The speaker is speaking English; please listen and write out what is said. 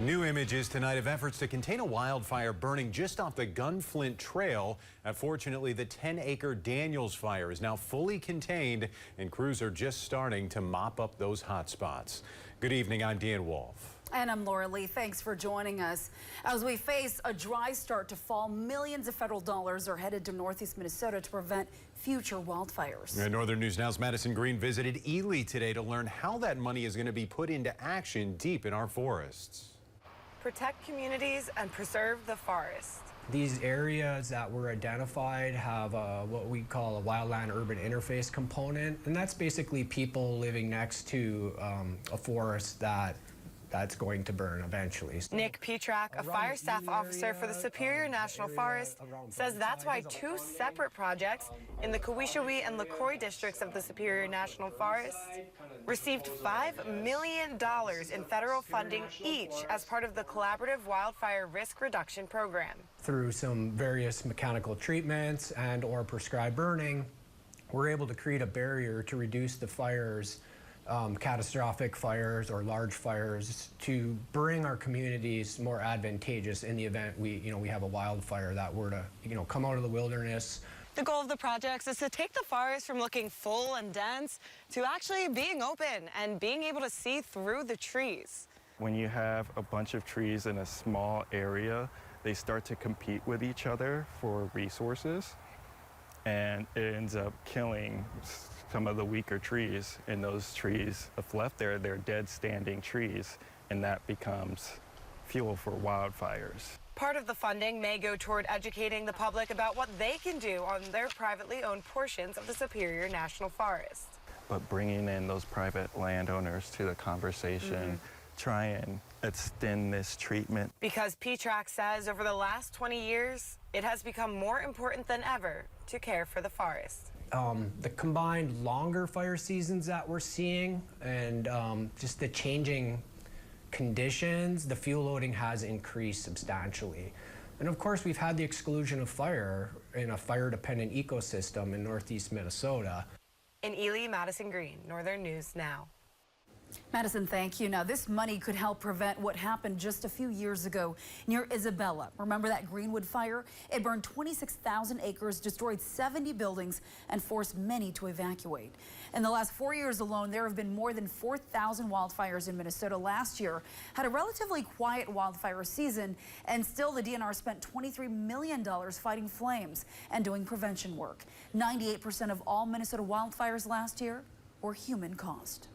New images tonight of efforts to contain a wildfire burning just off the Gunflint Trail. Fortunately, the 10-acre Daniels fire is now fully contained, and crews are just starting to mop up those hot spots. Good evening, I'm Dan Wolf. And I'm Laura Lee. Thanks for joining us. As we face a dry start to fall, millions of federal dollars are headed to northeast Minnesota to prevent future wildfires. Northern News Now's Madison Green visited Ely today to learn how that money is going to be put into action deep in our forests. Protect communities and preserve the forest. These areas that were identified have what we call a wildland-urban interface component, and that's basically people living next to a forest that's going to burn eventually. Nick Petrak, a fire staff officer for the Superior National Forest, says that's why two separate projects in the Cowichowie and LaCroix districts of the Superior National Forest received $5 million in federal funding each as part of the Collaborative Wildfire Risk Reduction Program. Through some various mechanical treatments and or prescribed burning, we're able to create a barrier to reduce the fires, catastrophic fires or large fires, to bring our communities more advantageous in the event we have a wildfire that were to come out of the wilderness. The goal of the projects is to take the forest from looking full and dense to actually being open and being able to see through the trees. When you have a bunch of trees in a small area, they start to compete with each other for resources, and it ends up killing some of the weaker trees. And those trees, if left there, they're dead standing trees, and that becomes fuel for wildfires. Part of the funding may go toward educating the public about what they can do on their privately owned portions of the Superior National Forest. But bringing in those private landowners to the conversation, try and extend this treatment. Because Petrak says over the last 20 years, it has become more important than ever to care for the forest. The combined longer fire seasons that we're seeing and just the changing conditions, the fuel loading has increased substantially. And of course, we've had the exclusion of fire in a fire-dependent ecosystem in northeast Minnesota. In Ely, Madison Green, Northern News Now. Madison, thank you. Now, this money could help prevent what happened just a few years ago near Isabella. Remember that Greenwood fire? It burned 26,000 acres, destroyed 70 buildings, and forced many to evacuate. In the last 4 years alone, there have been more than 4,000 wildfires in Minnesota. Last year had a relatively quiet wildfire season, and still the DNR spent $23 million fighting flames and doing prevention work. 98% of all Minnesota wildfires last year were human caused.